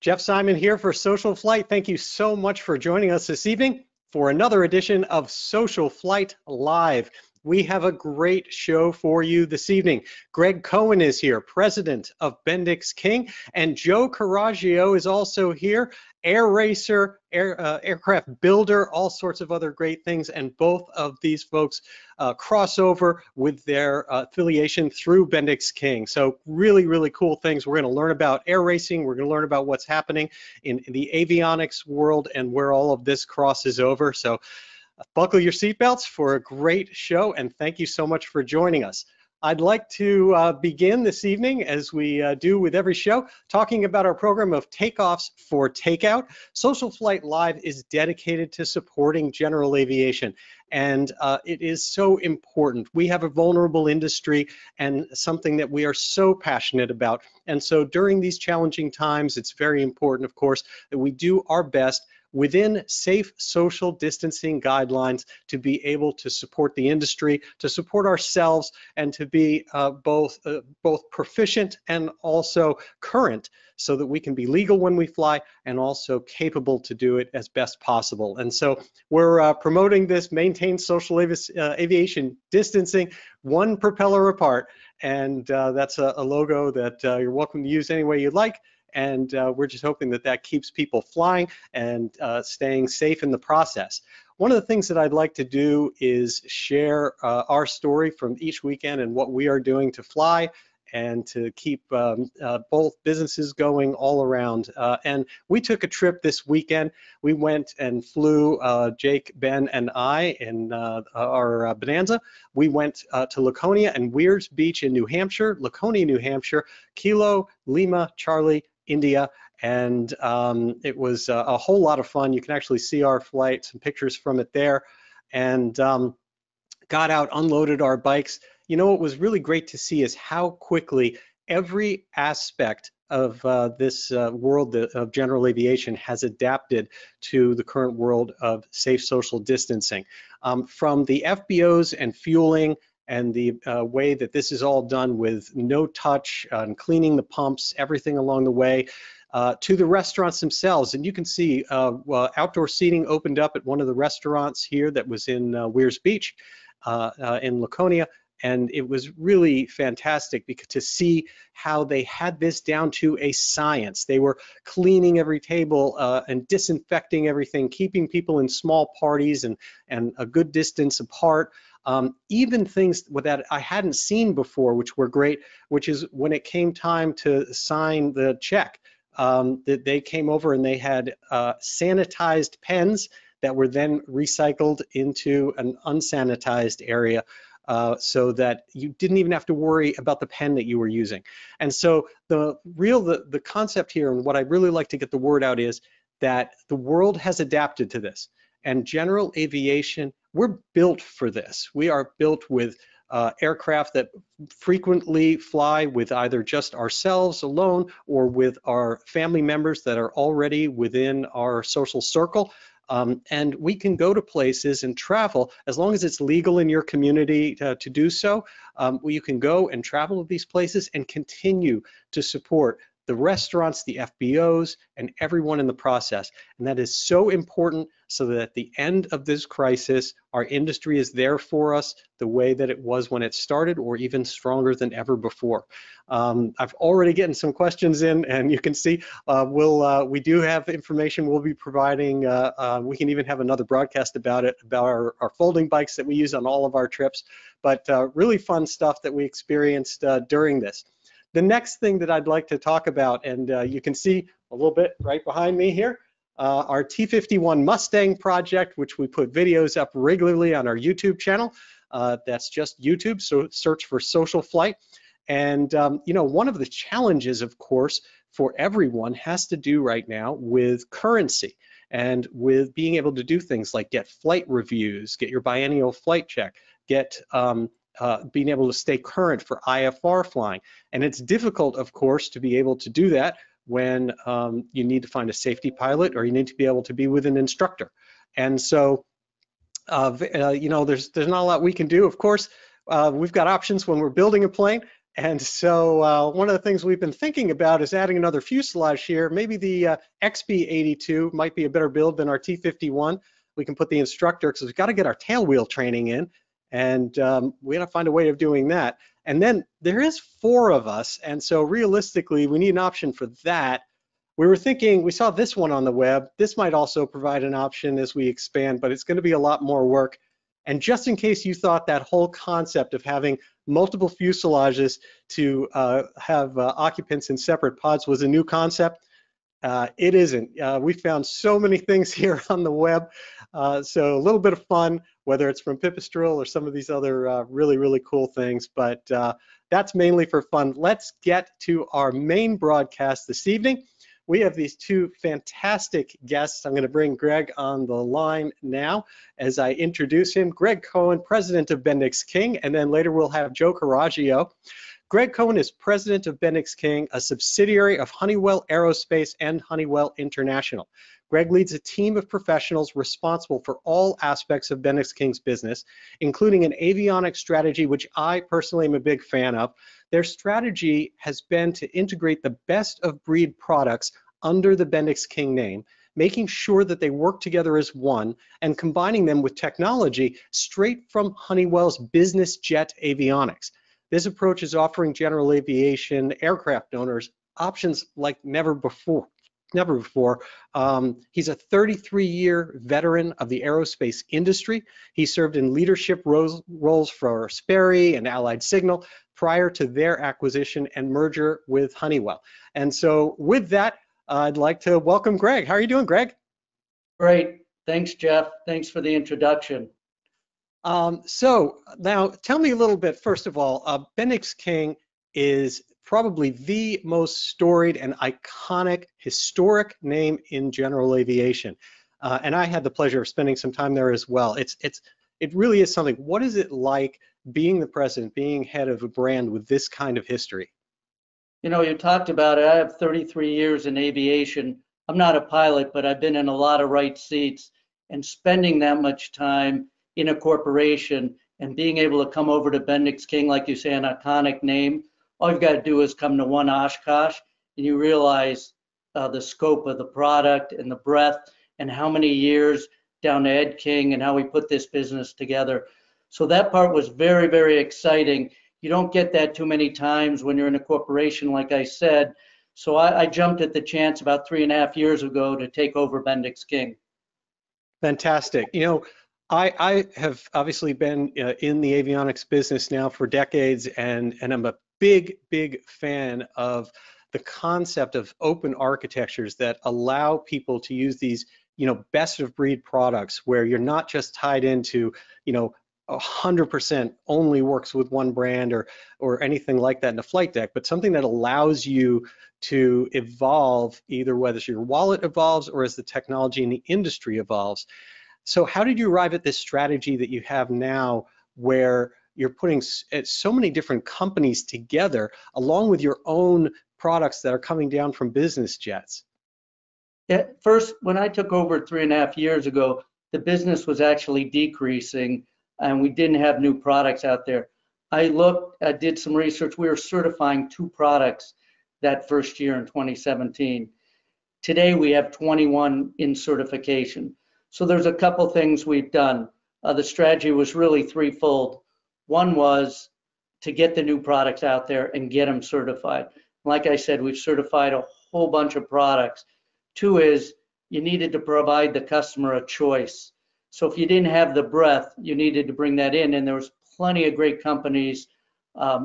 Jeff Simon here for SocialFlight. Thank you so much for joining us this evening for another edition of SocialFlight Live. We have a great show for you this evening. Gregg Cohen is here, president of BendixKing, and Joe Coraggio is also here, air racer, aircraft builder, all sorts of other great things, and both of these folks cross over with their affiliation through BendixKing. So really, really cool things. We're going to learn about air racing. We're going to learn about what's happening in the avionics world and where all of this crosses over. So buckle your seatbelts for a great show, and thank you so much for joining us. I'd like to begin this evening, as we do with every show, talking about our program of takeoffs for takeout. SocialFlight Live is dedicated to supporting general aviation, and it is so important. We have a vulnerable industry and something that we are so passionate about. And so during these challenging times, it's very important, of course, that we do our best within safe social distancing guidelines to be able to support the industry, to support ourselves, and to be both proficient and also current, so that we can be legal when we fly and also capable to do it as best possible. And so we're promoting this maintain social aviation distancing, one propeller apart, and that's a logo that you're welcome to use any way you'd like. And we're just hoping that that keeps people flying and staying safe in the process. One of the things that I'd like to do is share our story from each weekend and what we are doing to fly and to keep both businesses going all around. And we took a trip this weekend. We went and flew, Jake, Ben, and I in our Bonanza. We went to Laconia and Weirs Beach in New Hampshire, Laconia, New Hampshire, Kilo, Lima, Charlie, India, and it was a whole lot of fun. You can actually see our flight, some pictures from it there, and got out, unloaded our bikes. You know, what was really great to see is how quickly every aspect of this world of general aviation has adapted to the current world of safe social distancing. From the FBOs and fueling, and the way that this is all done with no touch and cleaning the pumps, everything along the way, to the restaurants themselves. And you can see outdoor seating opened up at one of the restaurants here that was in Weirs Beach in Laconia. And it was really fantastic to see how they had this down to a science. They were cleaning every table and disinfecting everything, keeping people in small parties and a good distance apart. Even things that I hadn't seen before, which were great, which is when it came time to sign the check, that they came over and they had sanitized pens that were then recycled into an unsanitized area. So that you didn't even have to worry about the pen that you were using. And so the concept here, and what I'd really like to get the word out, is that the world has adapted to this. And general aviation, we're built for this. We are built with aircraft that frequently fly with either just ourselves alone or with our family members that are already within our social circle. And we can go to places and travel as long as it's legal in your community to do so. You can go and travel to these places and continue to support the restaurants, the FBOs, and everyone in the process. And that is so important, so that at the end of this crisis, our industry is there for us the way that it was when it started, or even stronger than ever before. I've already gotten some questions in, and you can see we do have information we'll be providing. We can even have another broadcast about it, about our folding bikes that we use on all of our trips, but really fun stuff that we experienced during this. The next thing that I'd like to talk about, and you can see a little bit right behind me here, our T-51 Mustang project, which we put videos up regularly on our YouTube channel. That's just YouTube, so search for SocialFlight. And you know, one of the challenges, of course, for everyone has to do right now with currency and with being able to do things like get flight reviews, get your biennial flight check, get being able to stay current for IFR flying. And it's difficult, of course, to be able to do that when you need to find a safety pilot, or you need to be able to be with an instructor. And so, you know, there's not a lot we can do. Of course, we've got options when we're building a plane. And so one of the things we've been thinking about is adding another fuselage here. Maybe the XB82 might be a better build than our T51. We can put the instructor, because we've got to get our tail wheel training in, and we got to find a way of doing that. And then there is 4 of us, and so realistically, we need an option for that. We were thinking, we saw this one on the web. This might also provide an option as we expand, but it's going to be a lot more work. And just in case you thought that whole concept of having multiple fuselages to have occupants in separate pods was a new concept, it isn't. We found so many things here on the web. So a little bit of fun, whether it's from Pipistrel or some of these other really, really cool things. But that's mainly for fun. Let's get to our main broadcast this evening. We have these 2 fantastic guests. I'm going to bring Gregg on the line now as I introduce him. Gregg Cohen, president of BendixKing, and then later we'll have Joe Coraggio. Gregg Cohen is president of BendixKing, a subsidiary of Honeywell Aerospace and Honeywell International. Gregg leads a team of professionals responsible for all aspects of BendixKing's business, including an avionics strategy, which I personally am a big fan of. Their strategy has been to integrate the best of breed products under the BendixKing name, making sure that they work together as one and combining them with technology straight from Honeywell's business jet avionics. This approach is offering General Aviation aircraft owners options like never before. He's a 33-year veteran of the aerospace industry. He served in leadership roles for Sperry and Allied Signal prior to their acquisition and merger with Honeywell. And so with that, I'd like to welcome Gregg. How are you doing, Gregg? Great. Thanks, Jeff. Thanks for the introduction. So now tell me a little bit, first of all, BendixKing is probably the most storied and iconic historic name in general aviation. And I had the pleasure of spending some time there as well. It really is something. What is it like being the president, being head of a brand with this kind of history? You know, you talked about it. I have 33 years in aviation. I'm not a pilot, but I've been in a lot of right seats, and spending that much time in a corporation and being able to come over to BendixKing, like you say, an iconic name, all you've got to do is come to one Oshkosh and you realize the scope of the product and the breadth and how many years down to Ed King and how we put this business together. So that part was very, very exciting. You don't get that too many times when you're in a corporation, like I said. So I jumped at the chance about 3.5 years ago to take over BendixKing. Fantastic. You know, I have obviously been in the avionics business now for decades, and I'm a big, big fan of the concept of open architectures that allow people to use these, best of breed products where you're not just tied into, 100% only works with one brand or anything like that in a flight deck, but something that allows you to evolve, either whether your wallet evolves or as the technology in the industry evolves. So how did you arrive at this strategy that you have now where you're putting so many different companies together along with your own products that are coming down from business jets? Yeah, first, when I took over 3.5 years ago, the business was actually decreasing and we didn't have new products out there. I did some research. We were certifying 2 products that first year in 2017. Today we have 21 in certification. So there's a couple things we've done. The strategy was really threefold. One was to get the new products out there and get them certified. Like I said, we've certified a whole bunch of products. 2 is you needed to provide the customer a choice. So if you didn't have the breadth, you needed to bring that in, and there was plenty of great companies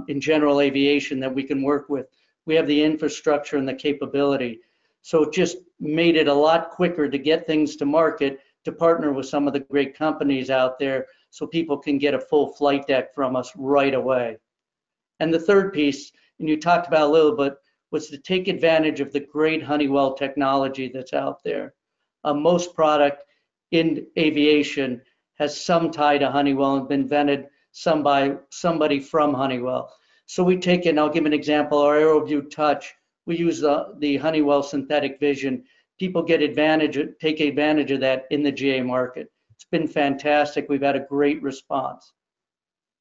in general aviation that we can work with. We have the infrastructure and the capability. So it just made it a lot quicker to get things to market, to partner with some of the great companies out there so people can get a full flight deck from us right away. And the third piece, and you talked about a little bit, was to take advantage of the great Honeywell technology that's out there. Most product in aviation has some tie to Honeywell and been invented some by somebody from Honeywell. So we take it, I'll give an example, our AeroView Touch, we use the Honeywell synthetic vision. People take advantage of that in the GA market. It's been fantastic. We've had a great response.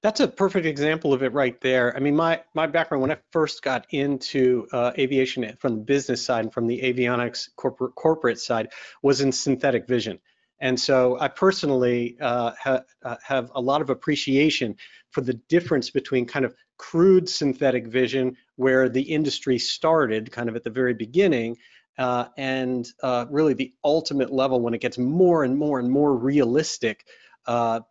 That's a perfect example of it right there. I mean, my background when I first got into aviation from the business side and from the avionics corporate side was in synthetic vision. And so I personally have a lot of appreciation for the difference between kind of crude synthetic vision, where the industry started kind of at the very beginning, and really the ultimate level when it gets more and more and more realistic,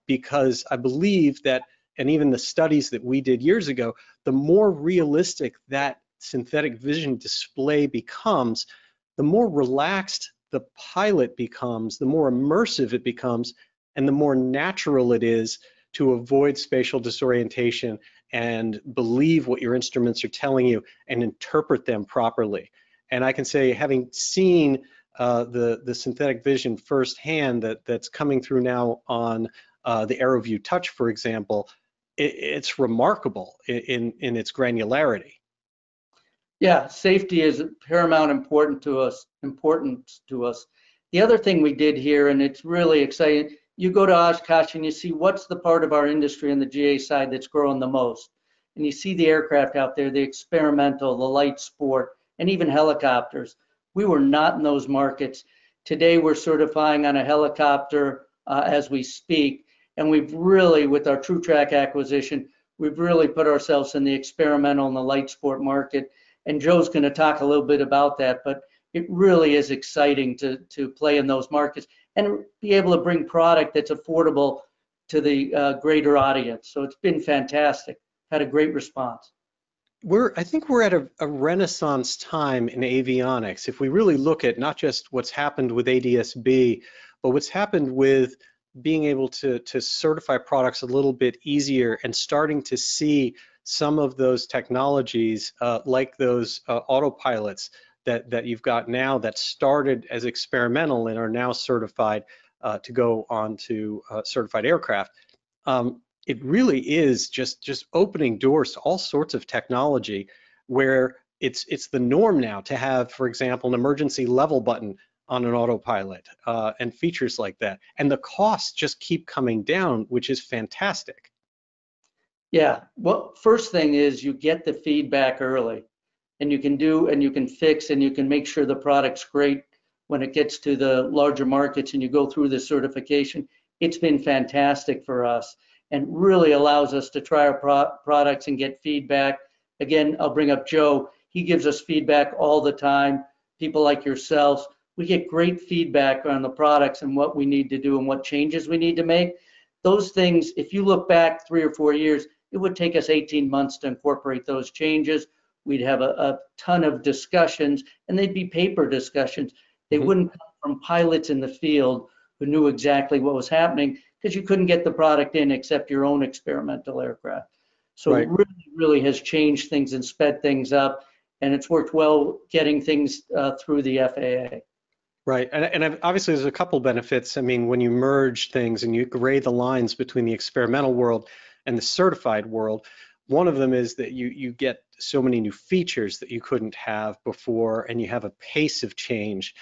because I believe that, and even the studies that we did years ago, the more realistic that synthetic vision display becomes, the more relaxed the pilot becomes, the more immersive it becomes, and the more natural it is to avoid spatial disorientation and believe what your instruments are telling you and interpret them properly. And I can say, having seen the synthetic vision firsthand that's coming through now on the AeroView Touch, for example, it's remarkable in its granularity. Yeah, safety is paramount importance to us. The other thing we did here, and it's really exciting, you go to Oshkosh and you see what's the part of our industry on the GA side that's growing the most. And you see the aircraft out there, the experimental, the light sport, and even helicopters. We were not in those markets. Today we're certifying on a helicopter as we speak. And we've really, with our TrueTrack acquisition, we've really put ourselves in the experimental and the light sport market. And Joe's going to talk a little bit about that, but it really is exciting to play in those markets and be able to bring product that's affordable to the greater audience. So it's been fantastic. Had a great response. I think we're at a renaissance time in avionics. If we really look at not just what's happened with ADS-B, but what's happened with being able to certify products a little bit easier and starting to see some of those technologies like those autopilots that you've got now that started as experimental and are now certified to go on to certified aircraft. It really is just opening doors to all sorts of technology where it's the norm now to have, for example, an emergency level button on an autopilot and features like that. And the costs just keep coming down, which is fantastic. Yeah, well, first thing is you get the feedback early, and you can fix and you can make sure the product's great when it gets to the larger markets and you go through the certification. It's been fantastic for us and really allows us to try our products and get feedback. Again, I'll bring up Joe. He gives us feedback all the time. People like yourselves, we get great feedback on the products and what we need to do and what changes we need to make. Those things, if you look back 3 or 4 years, it would take us 18 months to incorporate those changes. We'd have a ton of discussions, and they'd be paper discussions. They wouldn't come from pilots in the field who knew exactly what was happening, because you couldn't get the product in except your own experimental aircraft. So Right. it really has changed things and sped things up, and it's worked well getting things through the FAA. Right, and obviously there's a couple benefits. I mean, when you merge things and you gray the lines between the experimental world and the certified world, one of them is that you get so many new features that you couldn't have before, and you have a pace of change.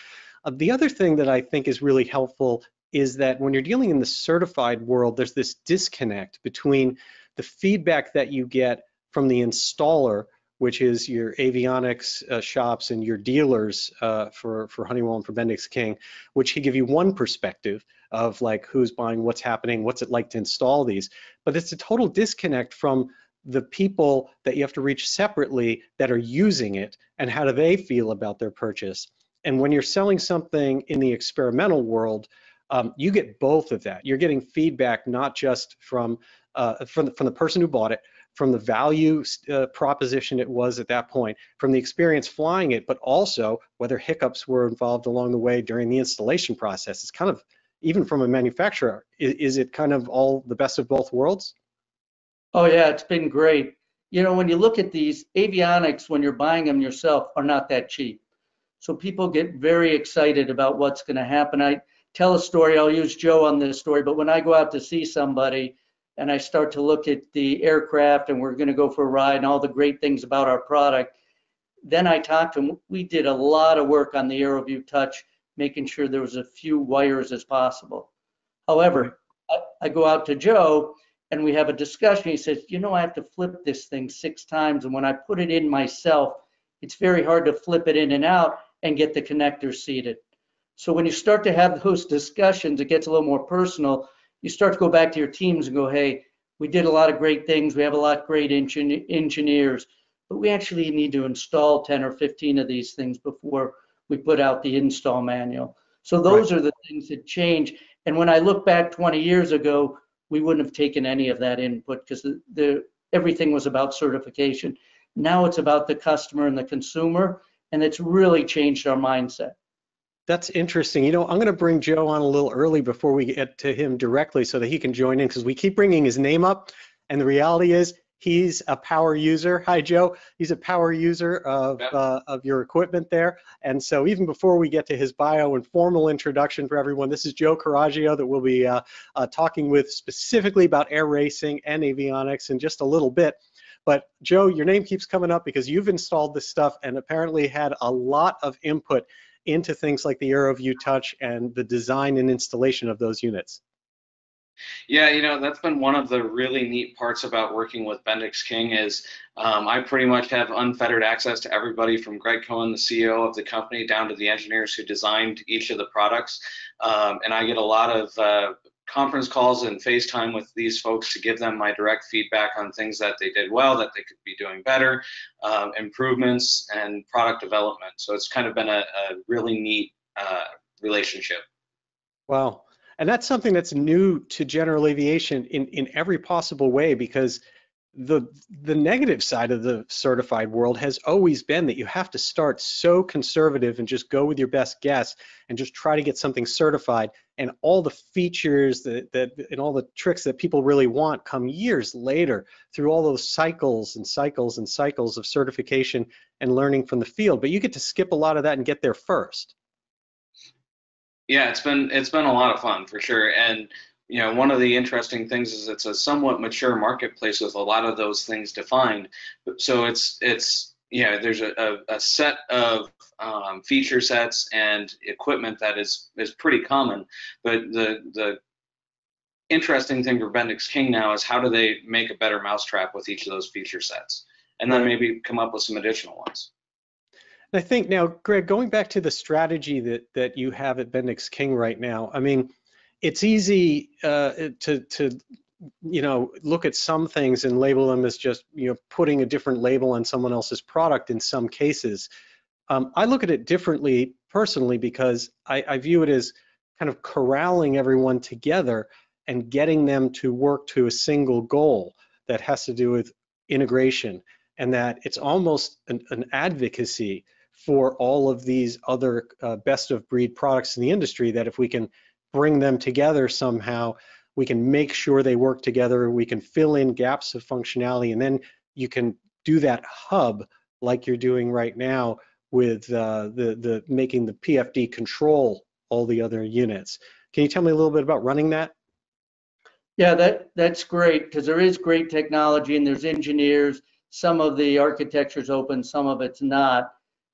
The other thing that I think is really helpful is that when you're dealing in the certified world, there's this disconnect between the feedback that you get from the installer, which is your avionics shops and your dealers for Honeywell and for BendixKing, which can give you one perspective of like who's buying, what's happening, what's it like to install these. But it's a total disconnect from the people that you have to reach separately that are using it, and how do they feel about their purchase. And when you're selling something in the experimental world, you get both of that. You're getting feedback not just from the person who bought it, from the value proposition it was at that point, from the experience flying it, but also whether hiccups were involved along the way during the installation process. It's kind of, even from a manufacturer, is it kind of all the best of both worlds? Oh yeah, it's been great. You know, when you look at these avionics, when you're buying them yourself, are not that cheap. So people get very excited about what's going to happen. I tell a story, I'll use Joe on this story, but when I go out to see somebody and I start to look at the aircraft and we're going to go for a ride and all the great things about our product, then I talk to them. We did a lot of work on the AeroView Touch, making sure there was as few wires as possible. However, I go out to Joe and we have a discussion. He says, you know, I have to flip this thing 6 times, and when I put it in myself, it's very hard to flip it in and out and get the connector seated. So when you start to have those discussions, it gets a little more personal. You start to go back to your teams and go, hey, we did a lot of great things. We have a lot of great engineers, but we actually need to install 10 or 15 of these things before we put out the install manual. So those are the things that change. And when I look back 20 years ago, we wouldn't have taken any of that input because everything was about certification. Now it's about the customer and the consumer, and it's really changed our mindset. That's interesting. You know, I'm going to bring Joe on a little early before we get to him directly so that he can join in, because we keep bringing his name up, and the reality is he's a power user. Hi, Joe. He's a power user of your equipment there. And so even before we get to his bio and formal introduction for everyone, this is Joe Coraggio that we'll be talking with specifically about air racing and avionics in just a little bit. But Joe, your name keeps coming up because you've installed this stuff and apparently had a lot of input into things like the AeroView Touch and the design and installation of those units. Yeah, you know, that's been one of the really neat parts about working with BendixKing is I pretty much have unfettered access to everybody from Gregg Cohen, the CEO of the company, down to the engineers who designed each of the products. And I get a lot of conference calls and FaceTime with these folks to give them my direct feedback on things that they did well, that they could be doing better, improvements, and product development. So it's kind of been a really neat relationship. Wow. And that's something that's new to general aviation in every possible way, because the negative side of the certified world has always been that you have to start so conservative and just go with your best guess and just try to get something certified, and all the features and all the tricks that people really want come years later through all those cycles and cycles and cycles of certification and learning from the field. But you get to skip a lot of that and get there first. Yeah, it's been a lot of fun for sure. And you know, one of the interesting things is it's a somewhat mature marketplace with a lot of those things defined. So it's yeah, there's a set of feature sets and equipment that is pretty common. But the interesting thing for BendixKing now is how do they make a better mousetrap with each of those feature sets, and then maybe come up with some additional ones. I think now, Greg, going back to the strategy that you have at BendixKing right now, I mean, it's easy to you know, look at some things and label them as just, you know, putting a different label on someone else's product in some cases. I look at it differently personally because I view it as kind of corralling everyone together and getting them to work to a single goal that has to do with integration, and that it's almost an advocacy for all of these other best of breed products in the industry, that if we can bring them together somehow, we can make sure they work together, we can fill in gaps of functionality, and then you can do that hub like you're doing right now with the making the PFD control all the other units. Can you tell me a little bit about running that? Yeah, that's great, because there is great technology and there's engineers. Some of the architecture's open, some of it's not.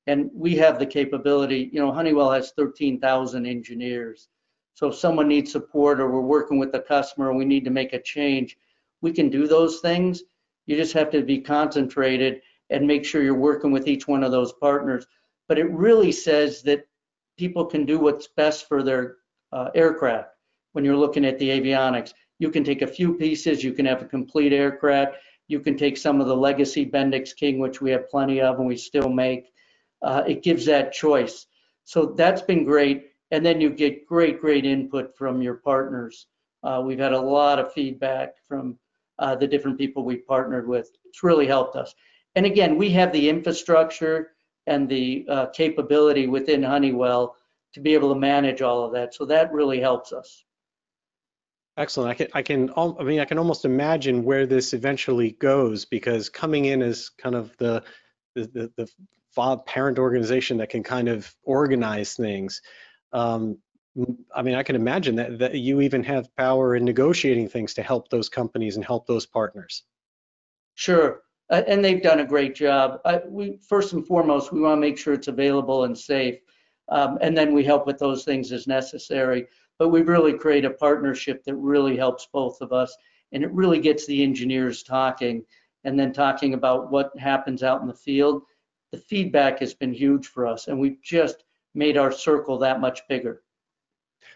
And we have the capability, you know, Honeywell has 13,000 engineers. So if someone needs support or we're working with the customer and we need to make a change, we can do those things. You just have to be concentrated and make sure you're working with each one of those partners. But it really says that people can do what's best for their aircraft. When you're looking at the avionics, you can take a few pieces, you can have a complete aircraft, you can take some of the legacy BendixKing, which we have plenty of and we still make. It gives that choice. So that's been great. And then you get great input from your partners. We've had a lot of feedback from the different people we've partnered with. It's really helped us. And again, we have the infrastructure and the capability within Honeywell to be able to manage all of that. So that really helps us. Excellent. I can almost imagine where this eventually goes, because coming in as kind of the parent organization that can kind of organize things. I mean, I can imagine that you even have power in negotiating things to help those companies and help those partners. Sure, and they've done a great job. We first and foremost, we want to make sure it's available and safe, and then we help with those things as necessary. But we've really created a partnership that really helps both of us, and it really gets the engineers talking, and then talking about what happens out in the field. The feedback has been huge for us, and we've just made our circle that much bigger.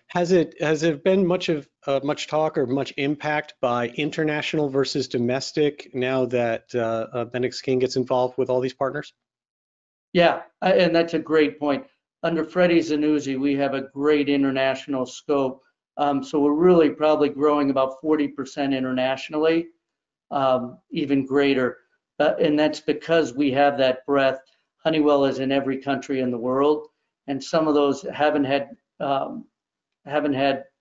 Has it been much talk or much impact by international versus domestic now that BendixKing gets involved with all these partners? Yeah, and that's a great point. Under Freddie Zanuzzi, we have a great international scope. So we're really probably growing about 40% internationally, even greater. And that's because we have that breadth. Honeywell is in every country in the world, and some of those haven't had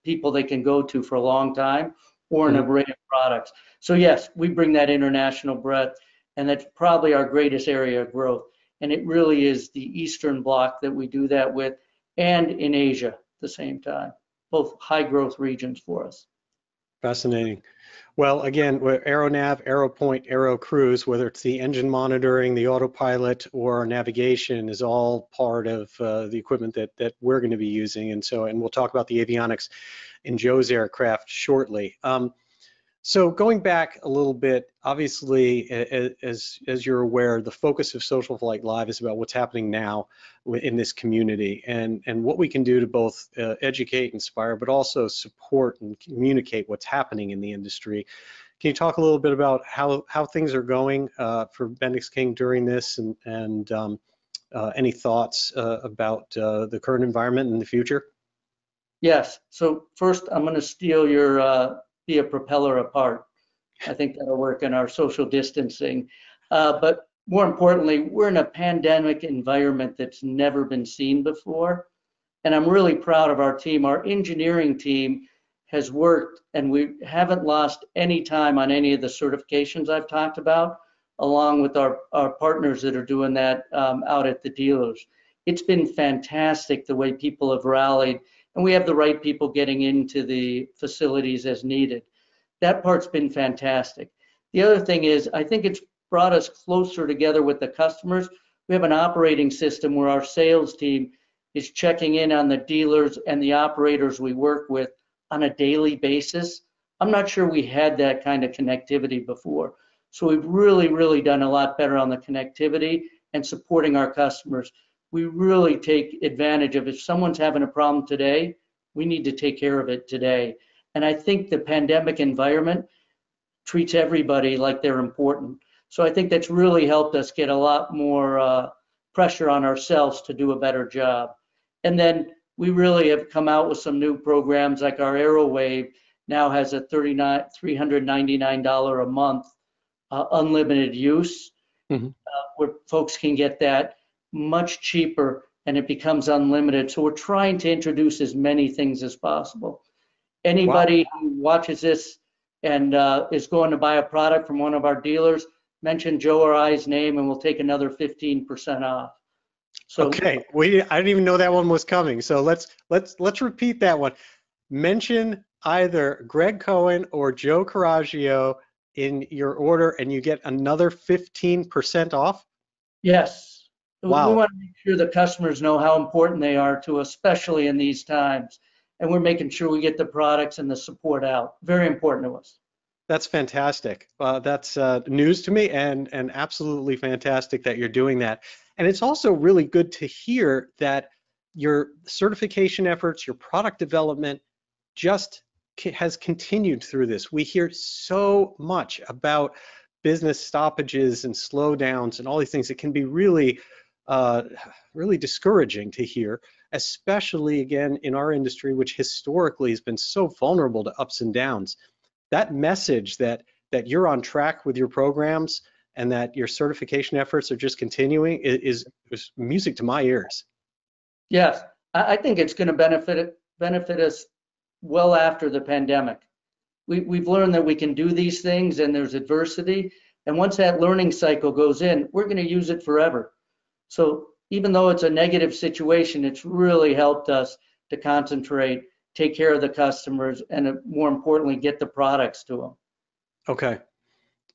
people they can go to for a long time, or an array of products. So yes, we bring that international breadth, and that's probably our greatest area of growth. And it really is the Eastern Bloc that we do that with, and in Asia at the same time, both high growth regions for us. Fascinating. Well, again, AeroNav, AeroPoint, AeroCruise, whether it's the engine monitoring, the autopilot, or navigation, is all part of the equipment that we're going to be using. And we'll talk about the avionics in Joe's aircraft shortly. So going back a little bit, obviously, as you're aware, the focus of SocialFlight Live is about what's happening now in this community, and what we can do to both educate, inspire, but also support and communicate what's happening in the industry. Can you talk a little bit about how things are going for BendixKing during this, and any thoughts about the current environment in the future? Yes. So first, I'm going to steal your be a propeller apart. I think that'll work in our social distancing. But more importantly, we're in a pandemic environment that's never been seen before. And I'm really proud of our team. Our engineering team has worked, and we haven't lost any time on any of the certifications I've talked about, along with our partners that are doing that out at the dealers. It's been fantastic the way people have rallied, and we have the right people getting into the facilities as needed. That part's been fantastic. The other thing is, I think it's brought us closer together with the customers. We have an operating system where our sales team is checking in on the dealers and the operators we work with on a daily basis. I'm not sure we had that kind of connectivity before. So we've really done a lot better on the connectivity and supporting our customers. We really take advantage of, if someone's having a problem today, we need to take care of it today. And I think the pandemic environment treats everybody like they're important. So I think that's really helped us get a lot more pressure on ourselves to do a better job. And then we really have come out with some new programs, like our AeroWave now has a $399 a month unlimited use, where folks can get that much cheaper, and it becomes unlimited. So we're trying to introduce as many things as possible. Anybody who watches this and is going to buy a product from one of our dealers, mention Joe or I's name, and we'll take another 15% off. So okay, I didn't even know that one was coming. So let's repeat that one. Mention either Gregg Cohen or Joe Coraggio in your order, and you get another 15% off. Yes. Wow. We want to make sure the customers know how important they are to us, especially in these times. And we're making sure we get the products and the support out. Very important to us. That's fantastic. That's news to me, and absolutely fantastic that you're doing that. And it's also really good to hear that your certification efforts, your product development just has continued through this. We hear so much about business stoppages and slowdowns and all these things. It can be really discouraging to hear, especially again in our industry, which historically has been so vulnerable to ups and downs. That message that you're on track with your programs and that your certification efforts are just continuing is music to my ears. Yes, I think it's going to benefit us well after the pandemic. We've learned that we can do these things, and there's adversity. And once that learning cycle goes in, we're going to use it forever. So even though it's a negative situation, it's really helped us to concentrate, take care of the customers, and more importantly, get the products to them. Okay,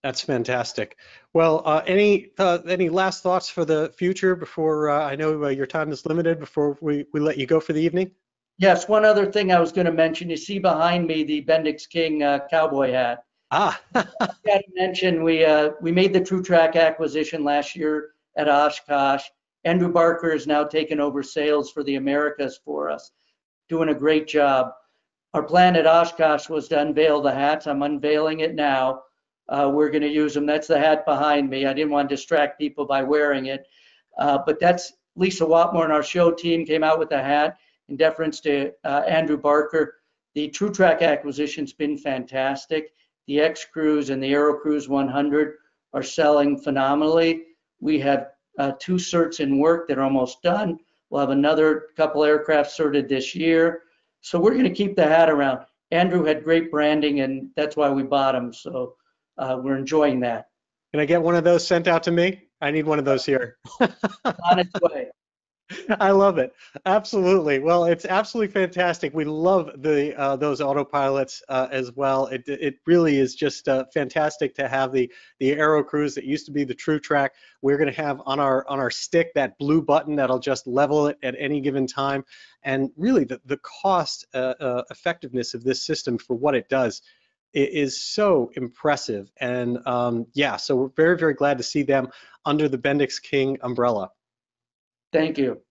that's fantastic. Well, any last thoughts for the future before I know your time is limited, before we let you go for the evening? Yes, one other thing I was going to mention, you see behind me the BendixKing cowboy hat. Ah, Got to mention we made the True Track acquisition last year at Oshkosh. Andrew Barker has now taken over sales for the Americas for us, doing a great job. Our plan at Oshkosh was to unveil the hats. I'm unveiling it now. We're going to use them. That's the hat behind me. I didn't want to distract people by wearing it, but that's Lisa Watmore and our show team came out with a hat in deference to Andrew Barker. The True Track acquisition's been fantastic. The X Cruise and the Aero Cruise 100 are selling phenomenally. We have 2 certs in work that are almost done. We'll have another couple aircraft certed this year. So we're going to keep the hat around. Andrew had great branding, and that's why we bought him. So we're enjoying that. can I get one of those sent out to me? I need one of those here. On its way. I love it. Absolutely. Well, it's absolutely fantastic. We love the those autopilots as well. It really is just fantastic to have the Aero Cruise that used to be the True Track. We're going to have on our stick that blue button that'll just level it at any given time. And really, the cost effectiveness of this system for what it does is so impressive. And yeah, so we're very, very glad to see them under the BendixKing umbrella. Thank you.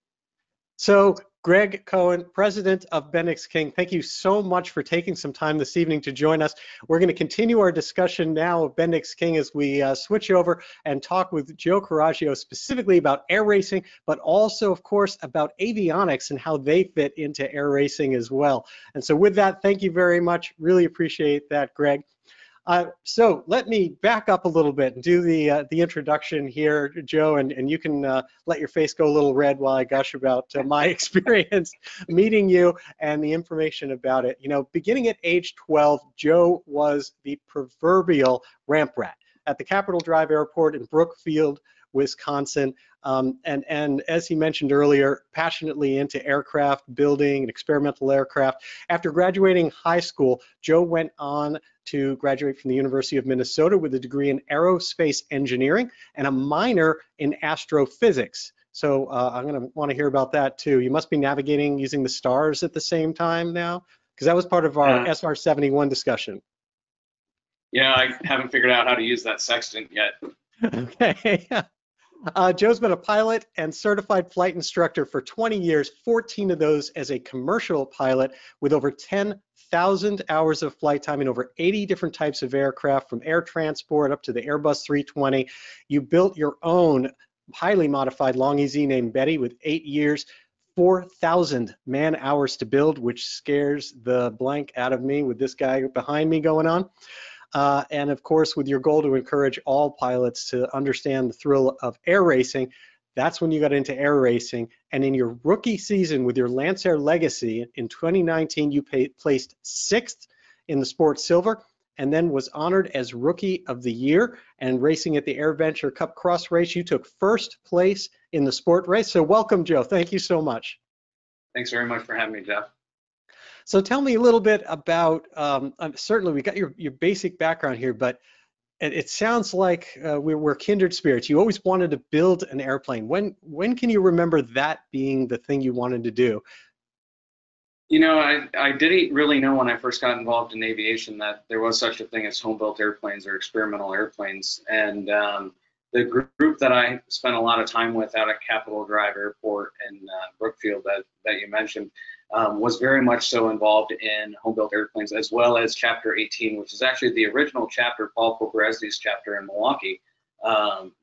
So, Gregg Cohen, president of BendixKing, thank you so much for taking some time this evening to join us. We're going to continue our discussion now of BendixKing as we switch over and talk with Joe Coraggio specifically about air racing, but also, of course, about avionics and how they fit into air racing as well. And so with that, thank you very much. Really appreciate that, Gregg. So let me back up a little bit and do the introduction here, Joe, and you can let your face go a little red while I gush about my experience meeting you and the information about it. You know, beginning at age 12, Joe was the proverbial ramp rat at the Capitol Drive Airport in Brookfield, Wisconsin. And as he mentioned earlier, passionately into aircraft building and experimental aircraft. After graduating high school, Joe went on to graduate from the University of Minnesota with a degree in aerospace engineering and a minor in astrophysics. So I'm going to want to hear about that too. You must be navigating using the stars at the same time now, because that was part of our SR-71 discussion. Yeah, I haven't figured out how to use that sextant yet. Okay. Joe's been a pilot and certified flight instructor for 20 years, 14 of those as a commercial pilot with over 10,000 hours of flight time in over 80 different types of aircraft, from air transport up to the Airbus 320. You built your own highly modified Long EZ named Betty with 8 years, 4,000 man hours to build, which scares the blank out of me with this guy behind me going on. And of course, with your goal to encourage all pilots to understand the thrill of air racing, that's when you got into air racing. And in your rookie season with your Lancer Legacy in 2019, you placed 6th in the Sport Silver and then was honored as Rookie of the Year. And racing at the Air Venture Cup Cross Race, you took 1st place in the Sport Race. So welcome, Joe. Thank you so much. Thanks very much for having me, Jeff. So tell me a little bit about, certainly we got your basic background here, but it sounds like we're kindred spirits. You always wanted to build an airplane. When can you remember that being the thing you wanted to do? You know, I didn't really know when I first got involved in aviation that there was such a thing as home-built airplanes or experimental airplanes. And the group that I spent a lot of time with out at Capitol Drive Airport in Brookfield that you mentioned, was very much so involved in home-built airplanes, as well as Chapter 18, which is actually the original chapter, Paul Pokorezny's chapter in Milwaukee.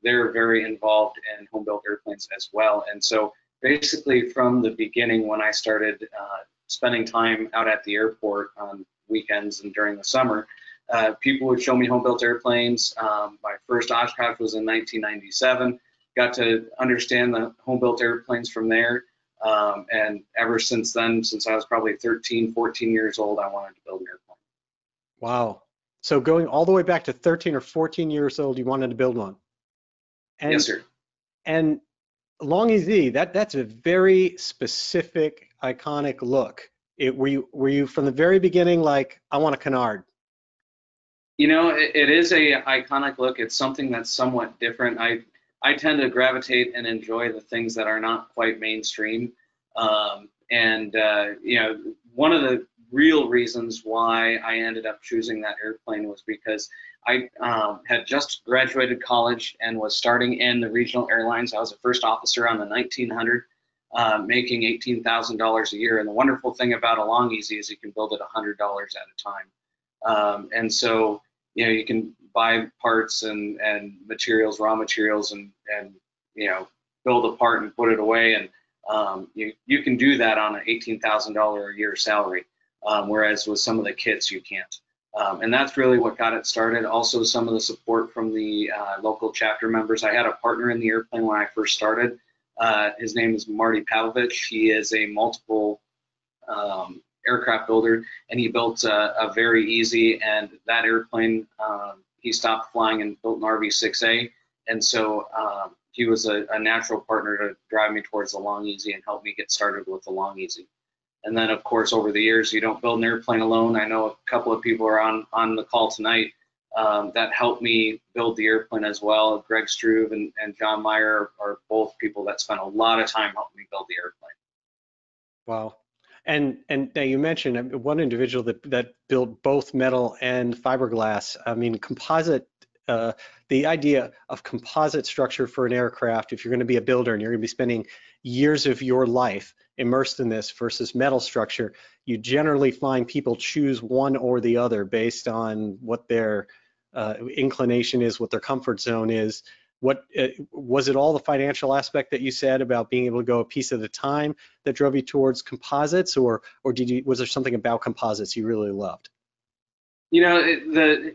They're very involved in home-built airplanes as well. And so basically from the beginning, when I started spending time out at the airport on weekends and during the summer, people would show me home-built airplanes. My first Oshkosh was in 1997. Got to understand the home-built airplanes from there. And ever since then, since I was probably 13, 14 years old, I wanted to build an airplane. Wow. So going all the way back to 13 or 14 years old, you wanted to build one. And, yes, sir. And Long EZ, that's a very specific, iconic look. Were you from the very beginning like, I want a canard? You know, it is a iconic look. It's something that's somewhat different. I tend to gravitate and enjoy the things that are not quite mainstream. You know, one of the real reasons why I ended up choosing that airplane was because I had just graduated college and was starting in the regional airlines. I was a first officer on the 1900, making $18,000 a year. And the wonderful thing about a long easy is you can build it $100 at a time. And so, you know, you can buy parts and materials, raw materials, and you know, build a part and put it away. And you can do that on an $18,000 a year salary, whereas with some of the kits you can't. And that's really what got it started. Also, some of the support from the local chapter members. I had a partner in the airplane when I first started. His name is Marty Pavlovich. He is a multiple aircraft builder, and he built a very easy, and that airplane, he stopped flying and built an RV-6A. And so he was a natural partner to drive me towards the long easy and help me get started with the long easy. And then, of course, over the years, you don't build an airplane alone. I know a couple of people are on the call tonight that helped me build the airplane as well. Gregg and John Meyer are both people that spent a lot of time helping me build the airplane. Wow. And now you mentioned one individual that built both metal and fiberglass. I mean, composite, the idea of composite structure for an aircraft, if you're going to be a builder and you're going to be spending years of your life immersed in this versus metal structure, you generally find people choose one or the other based on what their inclination is, what their comfort zone is. What was it, all the financial aspect that you said about being able to go a piece at a time that drove you towards composites, or was there something about composites you really loved? You know,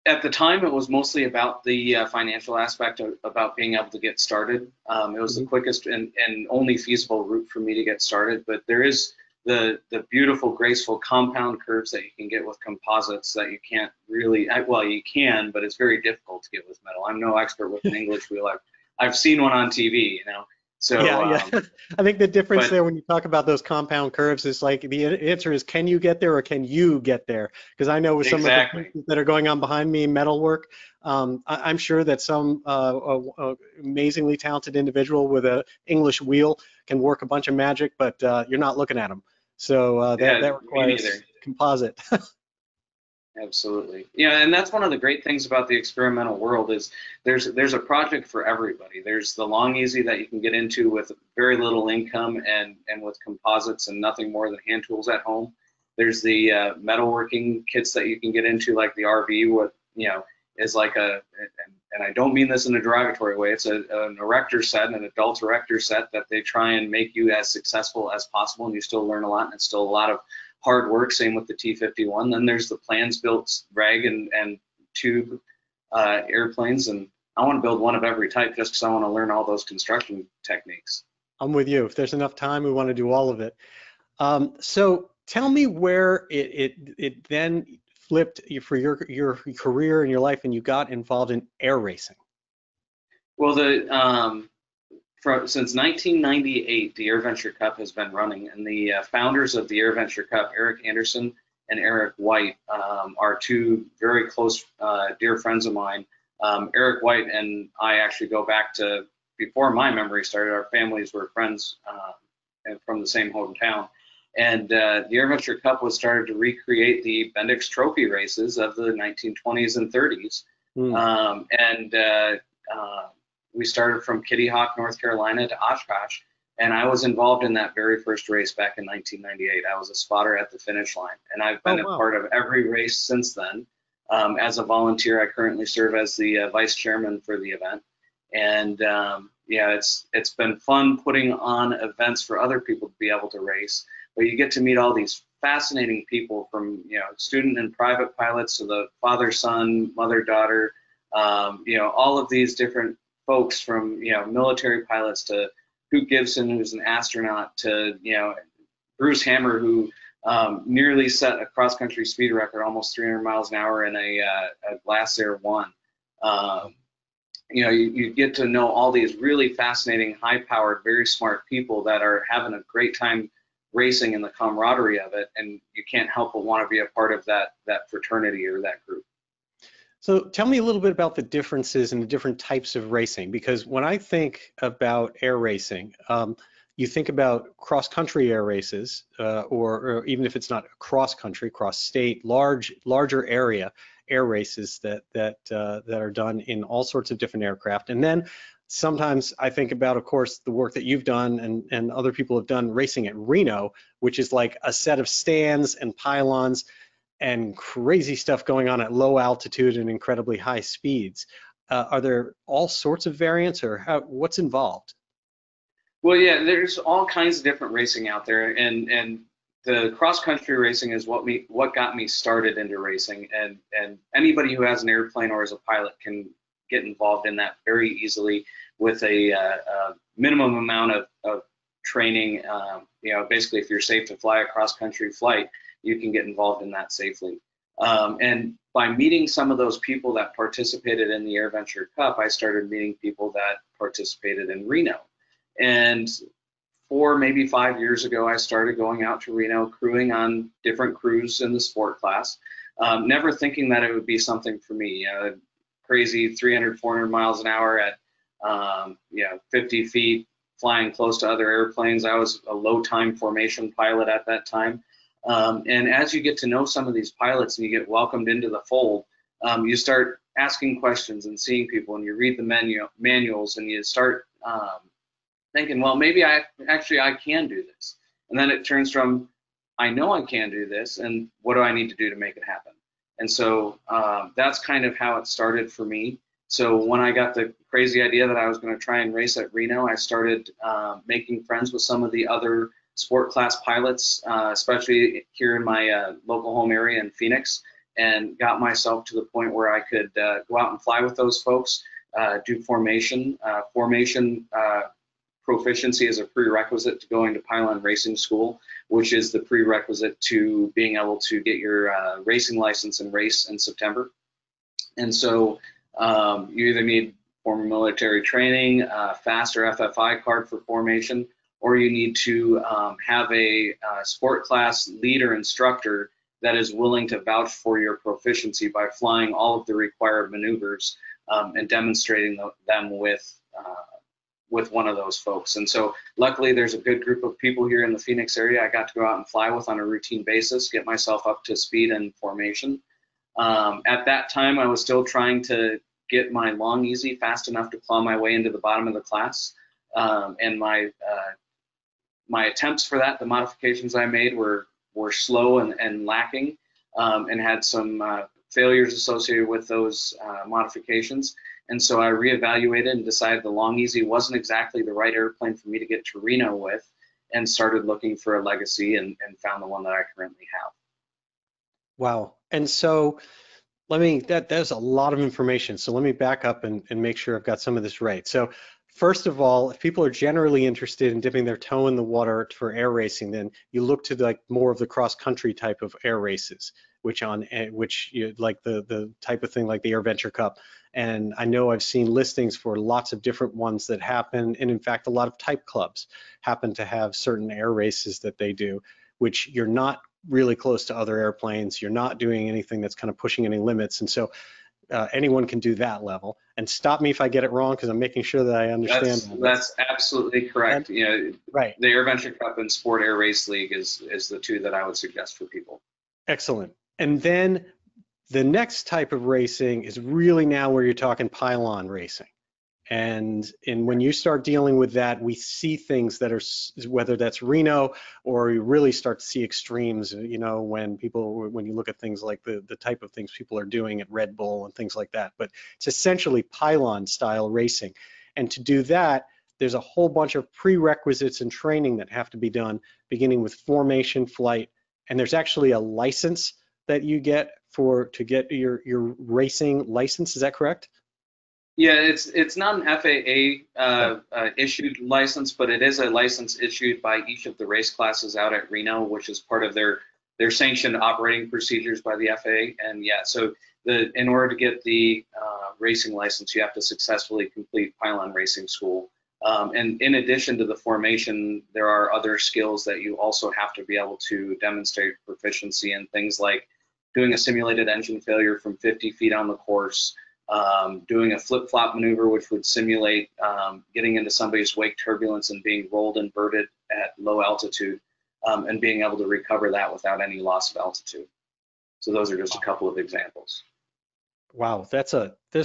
at the time it was mostly about the financial aspect about being able to get started. It was the quickest and only feasible route for me to get started. But there is the beautiful, graceful compound curves that you can get with composites that you can't really, well, you can, but it's very difficult to get with metal. I'm no expert with an English wheel. I've seen one on TV, you know. So yeah. I think the difference there when you talk about those compound curves is like the answer is, can you get there or can you get there? Because I know with some of the pieces that are going on behind me, metal work, I'm sure that some amazingly talented individual with an English wheel can work a bunch of magic, but you're not looking at them. So that requires composite. Absolutely. Yeah, and that's one of the great things about the experimental world is there's a project for everybody. There's the long easy that you can get into with very little income and with composites and nothing more than hand tools at home. There's the metalworking kits that you can get into, like the RV, what, you know, is like and I don't mean this in a derogatory way, it's an erector set, an adult erector set that they try and make you as successful as possible, and you still learn a lot, and it's still a lot of hard work. Same with the T-51. Then there's the plans built rag and tube airplanes, and I want to build one of every type just because I want to learn all those construction techniques. I'm with you. If there's enough time, we want to do all of it. So tell me where it then flipped for your career and your life, and you got involved in air racing. Well, since 1998, the Air Venture Cup has been running, and the founders of the Air Venture Cup, Eric Anderson and Eric White, are two very close, dear friends of mine. Eric White and I actually go back to before my memory started. Our families were friends from the same hometown. And the Air Venture Cup was started to recreate the Bendix Trophy races of the 1920s and 30s. We started from Kitty Hawk, North Carolina to Oshkosh, and I was involved in that very first race back in 1998. I was a spotter at the finish line, and I've been a part of every race since then. As a volunteer, I currently serve as the vice chairman for the event, and yeah, it's been fun putting on events for other people to be able to race, but you get to meet all these fascinating people, from, you know, student and private pilots to the father-son, mother-daughter, you know, all of these different folks, from, you know, military pilots to Hoot Gibson, who's an astronaut, to, you know, Bruce Hammer, who nearly set a cross-country speed record, almost 300 miles an hour in a Glass Air 1. You know, you get to know all these really fascinating, high-powered, very smart people that are having a great time racing and the camaraderie of it, and you can't help but want to be a part of that fraternity or that group. So tell me a little bit about the differences in the different types of racing, because when I think about air racing, you think about cross-country air races, or even if it's not cross-country, cross-state, larger area air races that are done in all sorts of different aircraft. And then sometimes I think about, of course, the work that you've done and other people have done racing at Reno, which is like a set of stands and pylons and crazy stuff going on at low altitude and incredibly high speeds. Are there all sorts of variants, or what's involved? Well, yeah, there's all kinds of different racing out there, and the cross-country racing is what got me started into racing, and anybody who has an airplane or is a pilot can get involved in that very easily with a minimum amount of training. You know, basically, if you're safe to fly a cross-country flight, you can get involved in that safely. And by meeting some of those people that participated in the AirVenture Cup, I started meeting people that participated in Reno. And 4, maybe 5 years ago, I started going out to Reno, crewing on different crews in the sport class, never thinking that it would be something for me. Crazy 300, 400 miles an hour at 50 feet, flying close to other airplanes. I was a low time formation pilot at that time. And as you get to know some of these pilots and you get welcomed into the fold, you start asking questions and seeing people, and you read the manuals, and you start thinking, well, maybe I can do this. And then it turns from, I know I can do this, and what do I need to do to make it happen? And so that's kind of how it started for me. So when I got the crazy idea that I was going to try and race at Reno, I started making friends with some of the other sport class pilots, especially here in my local home area in Phoenix, and got myself to the point where I could go out and fly with those folks, do formation. Formation proficiency is a prerequisite to going to Pylon Racing School, which is the prerequisite to being able to get your racing license and race in September. And so you either need former military training, FAST or FFI card for formation, or you need to have a sport class leader instructor that is willing to vouch for your proficiency by flying all of the required maneuvers and demonstrating them with one of those folks. And so luckily there's a good group of people here in the Phoenix area I got to go out and fly with on a routine basis, get myself up to speed and formation. At that time, I was still trying to get my long easy fast enough to claw my way into the bottom of the class. And my attempts for that, the modifications I made were slow and lacking, and had some failures associated with those modifications. And so I reevaluated and decided the long easy wasn't exactly the right airplane for me to get to Reno with, and started looking for a legacy and found the one that I currently have. Wow. And so that's a lot of information. So let me back up and make sure I've got some of this right. So first of all, if people are generally interested in dipping their toe in the water for air racing, then you look to like more of the cross-country type of air races, which you like the type of thing like the AirVenture Cup. And I know I've seen listings for lots of different ones that happen, and in fact, a lot of type clubs happen to have certain air races that they do, which you're not really close to other airplanes. You're not doing anything that's kind of pushing any limits, and so anyone can do that level. And stop me if I get it wrong, because I'm making sure that I understand. That's absolutely correct. Right. The AirVenture Cup and Sport Air Race League is the two that I would suggest for people. Excellent. And then the next type of racing is really now where you're talking pylon racing. And when you start dealing with that, we see things that are, whether that's Reno, or you really start to see extremes, when you look at things like the type of things people are doing at Red Bull and things like that. But it's essentially pylon style racing. And to do that, there's a whole bunch of prerequisites and training that have to be done, beginning with formation, flight, and there's actually a license that you get to get your racing license. Is that correct? Yeah, it's not an FAA issued license, but it is a license issued by each of the race classes out at Reno, which is part of their sanctioned operating procedures by the FAA. And yeah, so in order to get the racing license, you have to successfully complete Pylon Racing School. And in addition to the formation, there are other skills that you also have to be able to demonstrate proficiency in, things like doing a simulated engine failure from 50 feet on the course, doing a flip-flop maneuver, which would simulate getting into somebody's wake turbulence and being rolled inverted at low altitude, and being able to recover that without any loss of altitude. So those are just a couple of examples. Wow, there's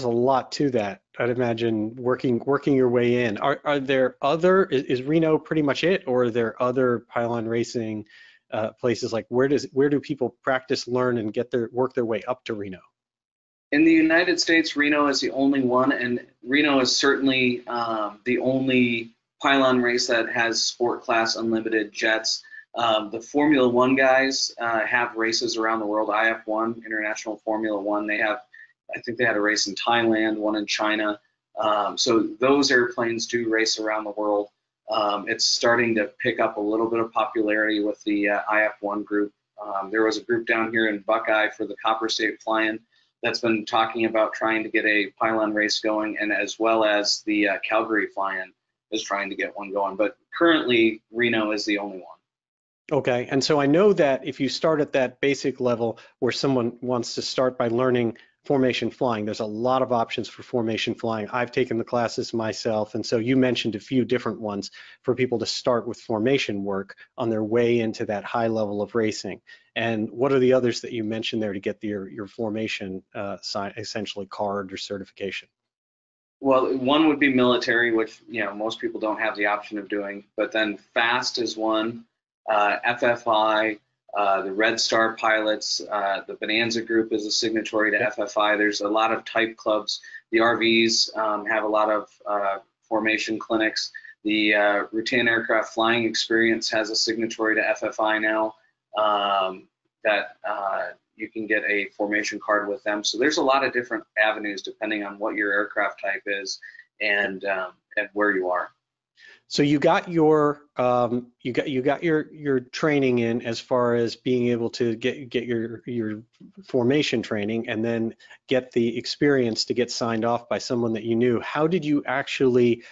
a lot to that. I'd imagine working your way in. Are there other, is Reno pretty much it, or are there other pylon racing places? Like where do people practice, learn, and work their way up to Reno? In the United States, Reno is the only one, and Reno is certainly the only pylon race that has sport class unlimited jets. The Formula One guys have races around the world. IF1, International Formula One, I think they had a race in Thailand, one in China. So those airplanes do race around the world. It's starting to pick up a little bit of popularity with the IF1 group. There was a group down here in Buckeye for the Copper State Fly-In that's been talking about trying to get a pylon race going, and as well as the Calgary Fly-In is trying to get one going. But currently, Reno is the only one. Okay, and so I know that if you start at that basic level where someone wants to start by learning formation flying, there's a lot of options for formation flying. I've taken the classes myself, and so you mentioned a few different ones for people to start with formation work on their way into that high level of racing. And what are the others that you mentioned there to get your formation essentially card or certification? Well, one would be military, which most people don't have the option of doing. But then FAST is one, FFI. The Red Star pilots, the Bonanza group is a signatory to FFI. There's a lot of type clubs. The RVs have a lot of formation clinics. The Rutan Aircraft Flying Experience has a signatory to FFI now that you can get a formation card with them. So there's a lot of different avenues depending on what your aircraft type is and where you are. So you got your your training in as far as being able to get your formation training, and then get the experience to get signed off by someone that you knew. How did you actually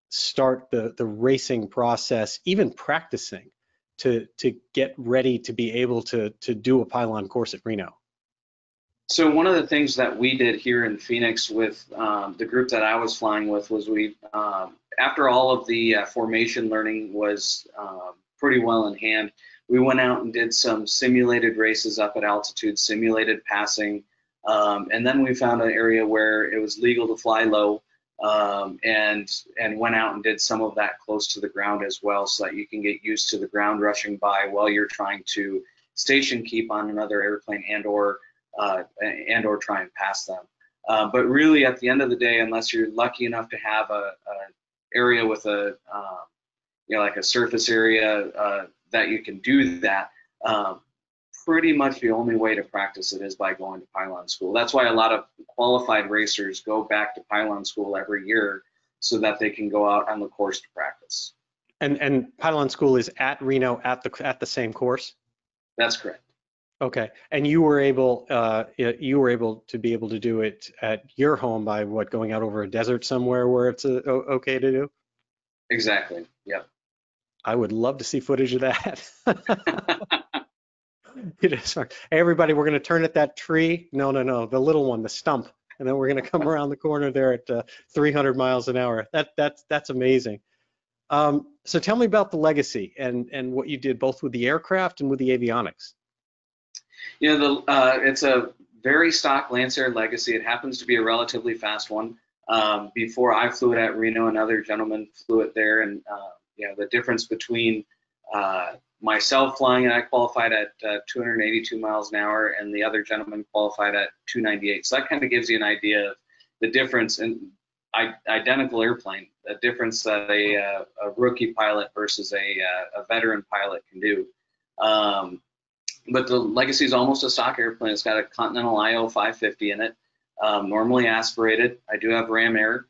start the racing process, even practicing to get ready to be able to do a pylon course at Reno? So one of the things that we did here in Phoenix with the group that I was flying with was after all of the formation learning was pretty well in hand, we went out and did some simulated races up at altitude, simulated passing, and then we found an area where it was legal to fly low, and went out and did some of that close to the ground as well, so that you can get used to the ground rushing by while you're trying to station keep on another airplane and or try and pass them. But really, at the end of the day, unless you're lucky enough to have a area with a like a surface area that you can do that, pretty much the only way to practice it is by going to pylon school. That's why a lot of qualified racers go back to pylon school every year, so that they can go out on the course to practice. And pylon school is at Reno at the same course? That's correct. Okay, and you were able to be able to do it at your home by what, going out over a desert somewhere where it's okay to do? Exactly. Yep. I would love to see footage of that. Hey, everybody, we're going to turn at that tree. No, the little one, the stump, and then we're going to come around the corner there at 300 miles an hour. That's amazing. So tell me about the legacy and what you did both with the aircraft and with the avionics. It's a very stock Lancer Legacy. It happens to be a relatively fast one. Before I flew it at Reno, another gentleman flew it there, and the difference between myself flying, and I qualified at 282 miles an hour, and the other gentleman qualified at 298. So that kind of gives you an idea of the difference in identical airplane, the difference that a rookie pilot versus a veteran pilot can do. But the Legacy is almost a stock airplane. It's got a Continental IO 550 in it, normally aspirated. I do have ram air,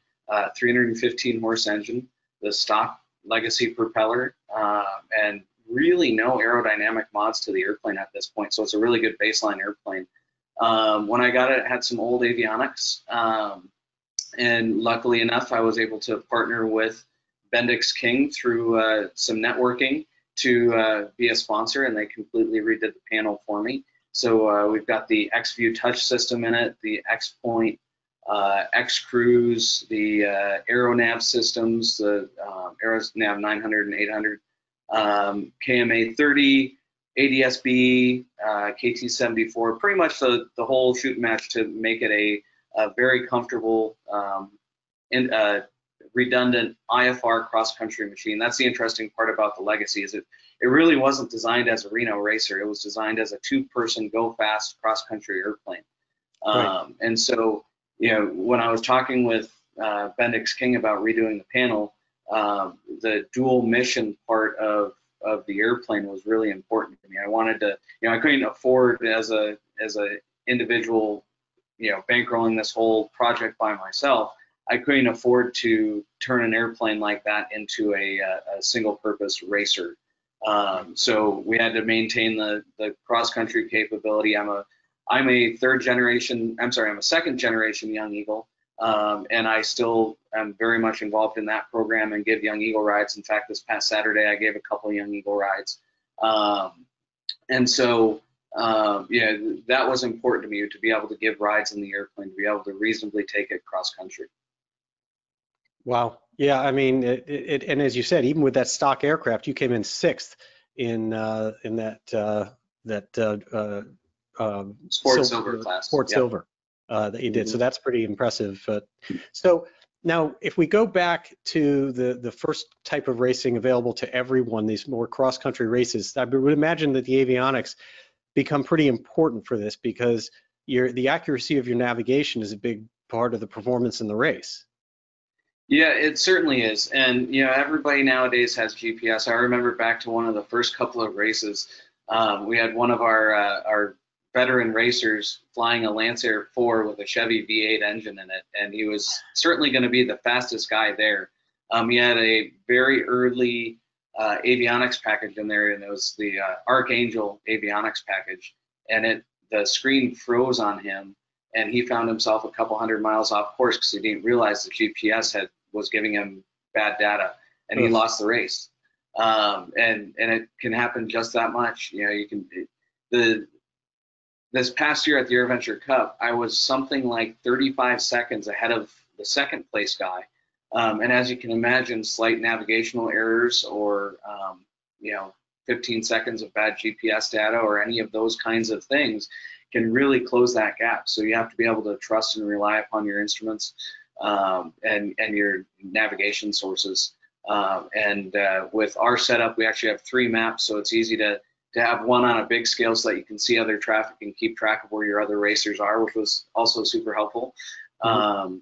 315 horse engine, the stock Legacy propeller, and really no aerodynamic mods to the airplane at this point. So it's a really good baseline airplane. When I got it, it had some old avionics, and luckily enough, I was able to partner with BendixKing through some networking to be a sponsor, and they completely redid the panel for me. So we've got the X-View touch system in it, the X-Point X-Cruise, the AeroNav systems, the AeroNav 900 and 800, KMA 30, ADS-B, KT-74, pretty much the whole shoot match to make it a very comfortable redundant IFR cross-country machine. That's the interesting part about the Legacy, is it really wasn't designed as a Reno racer. It was designed as a two-person go-fast cross-country airplane. Right. And so, when I was talking with BendixKing about redoing the panel, the dual mission part of the airplane was really important to me. I wanted to, I couldn't afford as a individual, bankrolling this whole project by myself. I couldn't afford to turn an airplane like that into a single-purpose racer. So we had to maintain the cross-country capability. I'm a second generation Young Eagle, and I still am very much involved in that program and give Young Eagle rides. In fact, this past Saturday I gave a couple of Young Eagle rides, and so that was important to me, to be able to give rides in the airplane, to be able to reasonably take it cross-country. Wow. Yeah, I mean, and as you said, even with that stock aircraft, you came in 6th in that Sport Silver class. Sport Yep. Silver that you did. So that's pretty impressive. So now, if we go back to the first type of racing available to everyone, these more cross-country races, I would imagine that the avionics become pretty important for this, because the accuracy of your navigation is a big part of the performance in the race. Yeah, it certainly is. And, everybody nowadays has GPS. I remember back to one of the first couple of races, we had one of our veteran racers flying a Lancer 4 with a Chevy V8 engine in it, and he was certainly going to be the fastest guy there. He had a very early avionics package in there, and it was the Archangel avionics package, and the screen froze on him, and he found himself a couple hundred miles off course because he didn't realize the GPS was giving him bad data, and he lost the race. And it can happen just that much. This past year at the AirVenture Cup, I was something like 35 seconds ahead of the second place guy. And as you can imagine, slight navigational errors or 15 seconds of bad GPS data or any of those kinds of things can really close that gap. So you have to be able to trust and rely upon your instruments and your navigation sources. With our setup, we actually have 3 maps, so it's easy to have one on a big scale so that you can see other traffic and keep track of where your other racers are, which was also super helpful. Mm-hmm.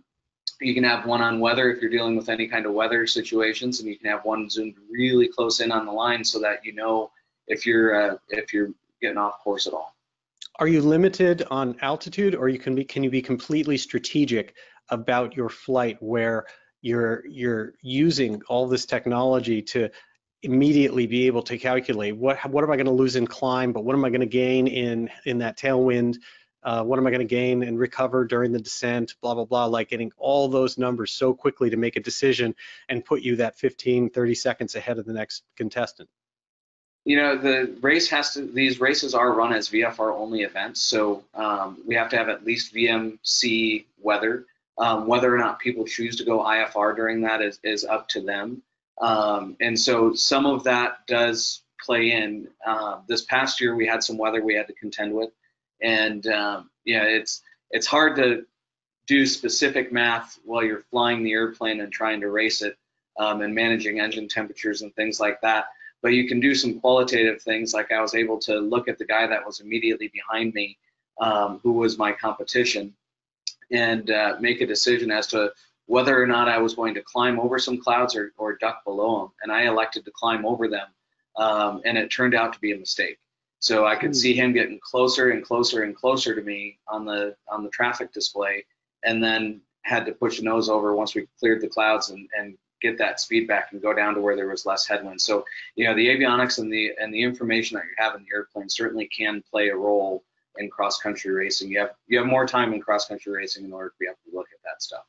You can have one on weather if you're dealing with any kind of weather situations, and you can have one zoomed really close in on the line so that you know if you're getting off course at all. Are you limited on altitude, or can you be completely strategic about your flight, where you're using all this technology to immediately be able to calculate what am I going to lose in climb, but what am I going to gain in that tailwind? What am I going to gain and recover during the descent, blah, blah, blah, like getting all those numbers so quickly to make a decision and put you that 15, 30 seconds ahead of the next contestant? These races are run as VFR only events. So we have to have at least VMC weather. Whether or not people choose to go IFR during that is up to them. And so some of that does play in. This past year, we had some weather we had to contend with. And it's hard to do specific math while you're flying the airplane and trying to race it and managing engine temperatures and things like that. But you can do some qualitative things, like I was able to look at the guy that was immediately behind me, who was my competition, and make a decision as to whether or not I was going to climb over some clouds or duck below them. And I elected to climb over them, and it turned out to be a mistake. So I could see him getting closer and closer and closer to me on the traffic display, and then had to push the nose over once we cleared the clouds and get that speed back and go down to where there was less headwind. So the avionics and the information that you have in the airplane certainly can play a role in cross-country racing. You have more time in cross-country racing in order to be able to look at that stuff.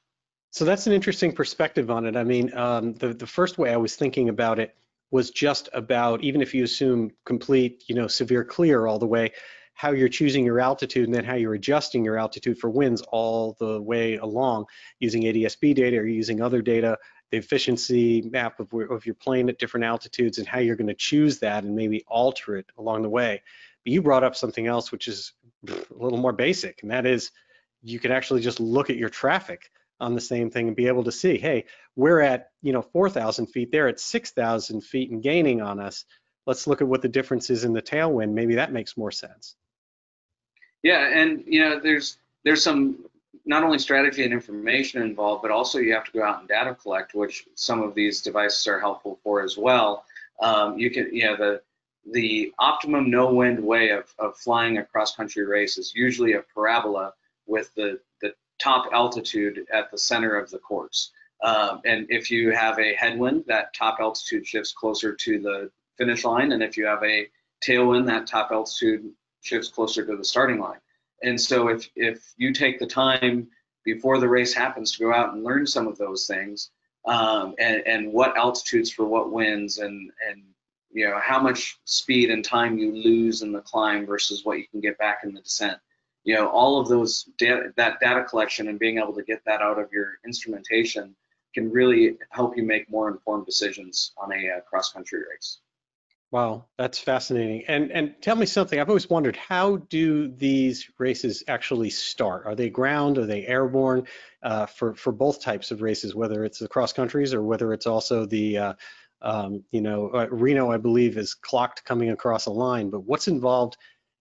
So that's an interesting perspective on it. I mean, the first way I was thinking about it was just about, even if you assume complete, severe clear all the way, how you're choosing your altitude and then how you're adjusting your altitude for winds all the way along using ADS-B data or using other data, the efficiency map of your plane at different altitudes and how you're going to choose that and maybe alter it along the way. But you brought up something else which is a little more basic, and that is you can actually just look at your traffic on the same thing and be able to see, hey, we're at 4,000 feet, they're at 6,000 feet and gaining on us. Let's look at what the difference is in the tailwind. Maybe that makes more sense. Yeah, and there's some not only strategy and information involved, but also you have to go out and data collect, which some of these devices are helpful for as well. You can, the optimum no wind way of flying a cross country race is usually a parabola with the top altitude at the center of the course. And if you have a headwind, that top altitude shifts closer to the finish line, and if you have a tailwind, that top altitude shifts closer to the starting line. And so if you take the time before the race happens to go out and learn some of those things, and what altitudes for what winds, and how much speed and time you lose in the climb versus what you can get back in the descent, all of those that data collection and being able to get that out of your instrumentation can really help you make more informed decisions on a cross-country race. Wow, that's fascinating. And tell me something. I've always wondered, how do these races actually start? Are they ground? Are they airborne? For both types of races, whether it's the cross countries or whether it's also the Reno, I believe, is clocked coming across a line. But what's involved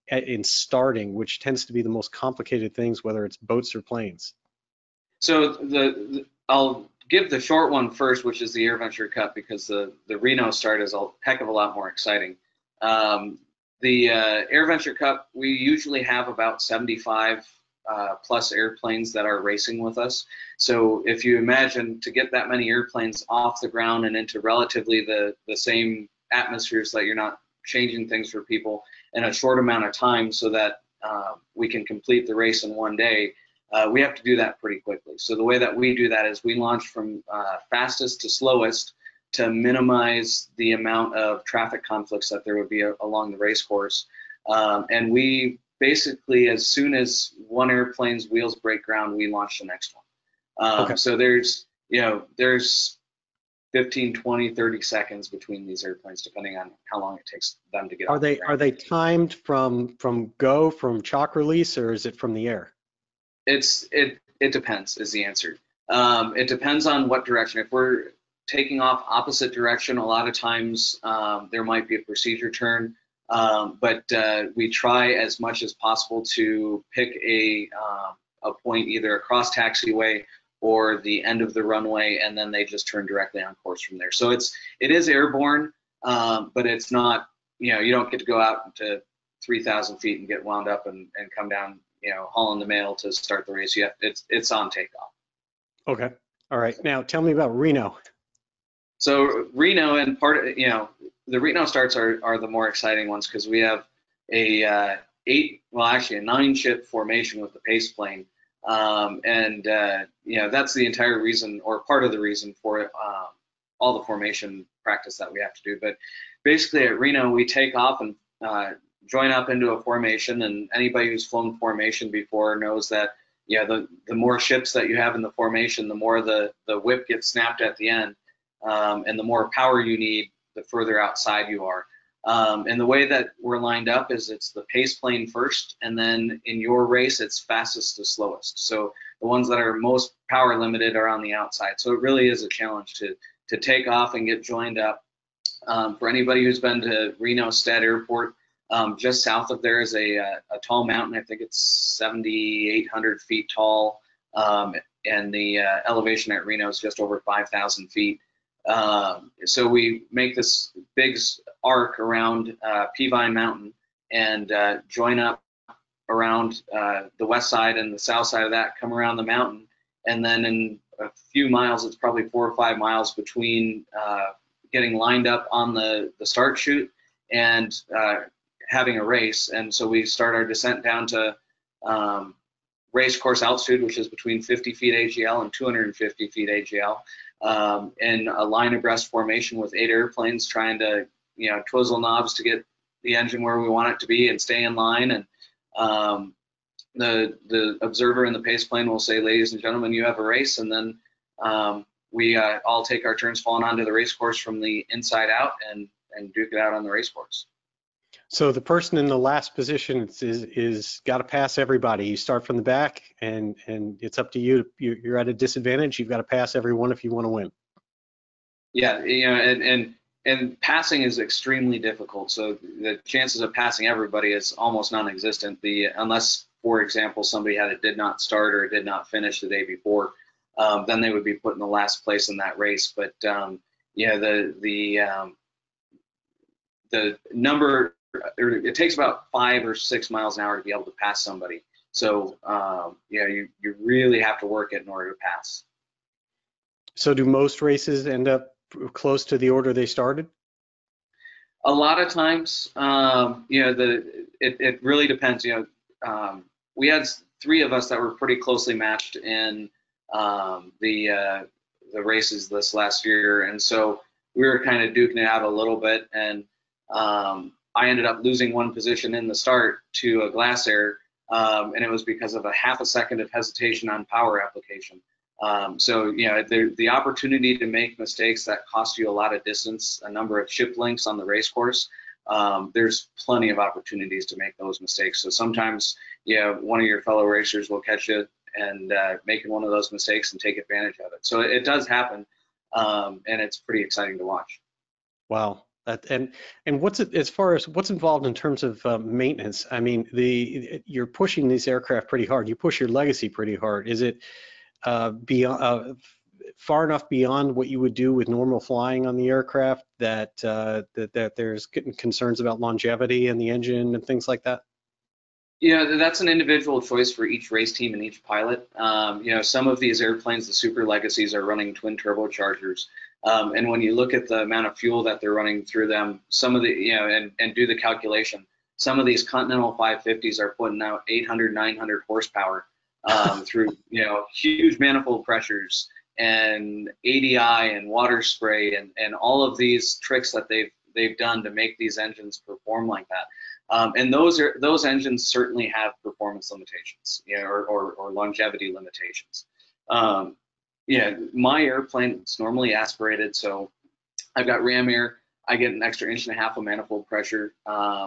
in starting, which tends to be the most complicated things, whether it's boats or planes? So I'll give the short one first, which is the AirVenture Cup, because the Reno start is a heck of a lot more exciting. The AirVenture Cup, we usually have about 75 plus airplanes that are racing with us. So if you imagine, to get that many airplanes off the ground and into relatively the same atmospheres, that you're not changing things for people in a short amount of time so that we can complete the race in one day, we have to do that pretty quickly. So the way that we do that is we launch from fastest to slowest to minimize the amount of traffic conflicts that there would be along the race course. And we basically, as soon as one airplane's wheels break ground, we launch the next one. Okay. So there's 15, 20, 30 seconds between these airplanes, depending on how long it takes them to get off the ground. Are they timed from chalk release, or is it from the air? It depends is the answer. It depends on what direction. If we're taking off opposite direction, a lot of times there might be a procedure turn, but we try as much as possible to pick a point either across taxiway or the end of the runway, and then they just turn directly on course from there. So it is airborne, but it's not, you don't get to go out to 3,000 feet and get wound up and come down, hauling the mail to start the race. It's on takeoff. Okay. All right. Now tell me about Reno. So Reno, and the Reno starts are the more exciting ones, because we have a 9-ship formation with the pace plane. That's the entire reason, or part of the reason, for all the formation practice that we have to do. But basically at Reno, we take off and join up into a formation, and anybody who's flown formation before knows that the more ships that you have in the formation, the more the whip gets snapped at the end, and the more power you need, the further outside you are. And the way that we're lined up is it's the pace plane first, and then in your race it's fastest to slowest. So the ones that are most power limited are on the outside. So it really is a challenge to take off and get joined up. For anybody who's been to Reno Stead Airport, just south of there is a tall mountain. I think it's 7,800 feet tall, and the elevation at Reno is just over 5,000 feet. So we make this big arc around Peavine Mountain and join up around the west side and the south side of that, come around the mountain, and then in a few miles, it's probably 4 or 5 miles between getting lined up on the start chute and having a race. And so we start our descent down to race course altitude, which is between 50 feet AGL and 250 feet AGL, in a line abreast formation with 8 airplanes trying to twizzle knobs to get the engine where we want it to be and stay in line. And The observer in the pace plane will say, ladies and gentlemen, you have a race, and then we all take our turns falling onto the race course from the inside out and duke it out on the race course. So the person in the last position is got to pass everybody. You start from the back, and it's up to you. You're at a disadvantage. You've got to pass everyone if you want to win. Yeah, you know, and passing is extremely difficult. So the chances of passing everybody is almost non-existent. Unless, for example, somebody did not start or did not finish the day before, then they would be put in the last place in that race. But yeah, the number, it takes about 5 or 6 miles an hour to be able to pass somebody. So yeah, you really have to work it in order to pass. So do most races end up close to the order they started? A lot of times, you know, it really depends. You know, we had 3 of us that were pretty closely matched in the races this last year, and so we were kind of duking it out a little bit. And I ended up losing 1 position in the start to a glass air, and it was because of a half a second of hesitation on power application. So, you know, the opportunity to make mistakes that cost you a lot of distance, a number of ship lengths on the race course, there's plenty of opportunities to make those mistakes. So sometimes, yeah, one of your fellow racers will catch you and making one of those mistakes and take advantage of it. So it does happen, and it's pretty exciting to watch. Wow. And what's it, as far as what's involved in terms of maintenance? I mean, you're pushing these aircraft pretty hard. You push your legacy pretty hard. Is it beyond far enough beyond what you would do with normal flying on the aircraft that that there's concerns about longevity and the engine and things like that? Yeah, that's an individual choice for each race team and each pilot. You know, some of these airplanes, the super legacies, are running twin turbochargers. And when you look at the amount of fuel that they're running through them, some of the, you know, and do the calculation, some of these Continental 550s are putting out 800, 900 horsepower through, you know, huge manifold pressures and ADI and water spray and all of these tricks that they've done to make these engines perform like that. And those engines certainly have performance limitations, you know, or longevity limitations. Yeah, my airplane is normally aspirated, so I've got ram air. I get an extra 1.5 inches of manifold pressure,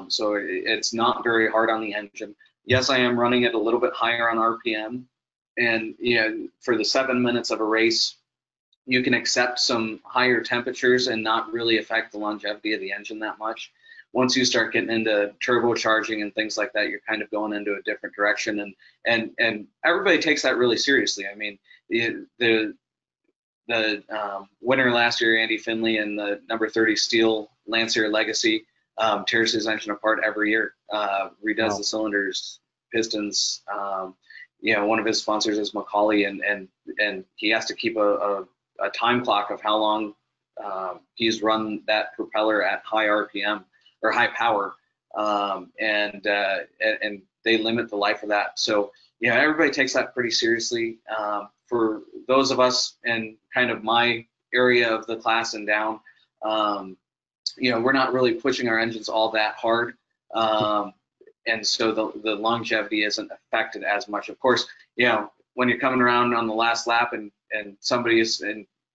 so it's not very hard on the engine. Yes, I am running it a little bit higher on RPM, and you know, for the 7 minutes of a race, you can accept some higher temperatures and not really affect the longevity of the engine that much. Once you start getting into turbocharging and things like that, you're kind of going into a different direction, and everybody takes that really seriously. I mean, the winner last year, Andy Finley, in the number 30 steel Lancer Legacy, tears his engine apart every year, redoes Wow. the cylinders, pistons. You know, one of his sponsors is Macaulay, and he has to keep a time clock of how long he's run that propeller at high RPM or high power, and they limit the life of that. So, you know, everybody takes that pretty seriously. For those of us in kind of my area of the class and down, you know, we're not really pushing our engines all that hard. And so the longevity isn't affected as much. Of course, you know, when you're coming around on the last lap and somebody is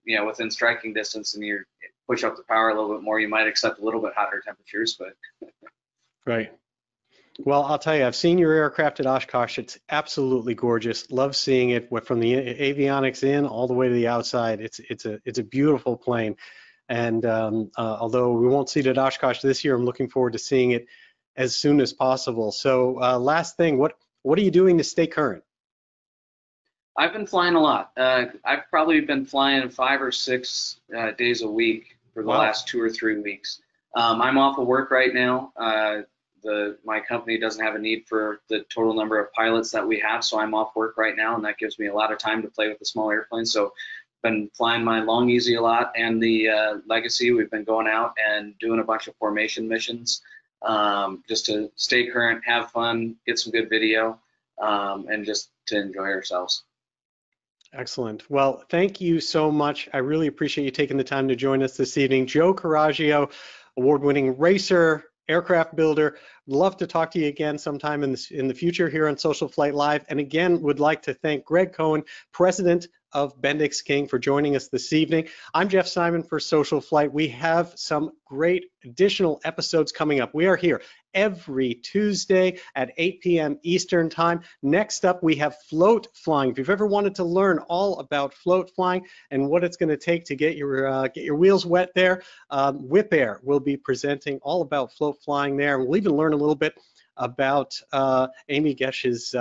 you know, within striking distance and you push up the power a little bit more, you might accept a little bit hotter temperatures, but. Right. Well, I'll tell you, I've seen your aircraft at Oshkosh. It's absolutely gorgeous. Love seeing it from the avionics in all the way to the outside. It's a beautiful plane. And although we won't see it at Oshkosh this year, I'm looking forward to seeing it as soon as possible. So last thing, what are you doing to stay current? I've been flying a lot. I've probably been flying 5 or 6 days a week for the last 2 or 3 weeks. I'm off of work right now. My company doesn't have a need for the total number of pilots that we have, so I'm off work right now, and that gives me a lot of time to play with the small airplanes. So been flying my Long Easy a lot and the Legacy. We've been going out and doing a bunch of formation missions just to stay current, have fun, get some good video, and just to enjoy ourselves. Excellent. Well, thank you so much. I really appreciate you taking the time to join us this evening. Joe Coraggio, award-winning racer, aircraft builder. Love to talk to you again sometime in the future here on Social Flight Live. And again, would like to thank Gregg Cohen, President of BendixKing, for joining us this evening. I'm Jeff Simon for Social Flight. We have some great additional episodes coming up. We are here every Tuesday at 8 p.m. Eastern Time. Next up, we have float flying. If you've ever wanted to learn all about float flying and what it's going to take to get your wheels wet there, Whip Air will be presenting all about float flying there. We'll even learn a little bit about Amy Gesch's,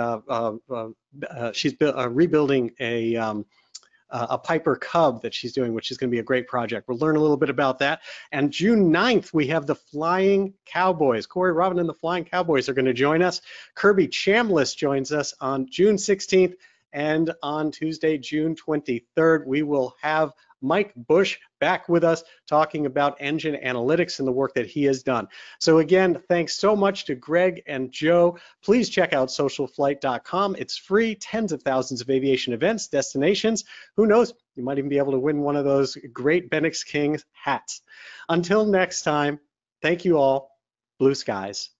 she's rebuilding a Piper Cub that she's doing, which is going to be a great project. We'll learn a little bit about that. And June 9th, we have the Flying Cowboys. Corey Robin and the Flying Cowboys are going to join us. Kirby Chambliss joins us on June 16th. And on Tuesday, June 23rd, we will have Mike Bush back with us talking about engine analytics and the work that he has done. So again, thanks so much to Gregg and Joe. Please check out socialflight.com. It's free, tens of thousands of aviation events, destinations. Who knows, you might even be able to win one of those great BendixKing hats. Until next time, thank you all. Blue skies.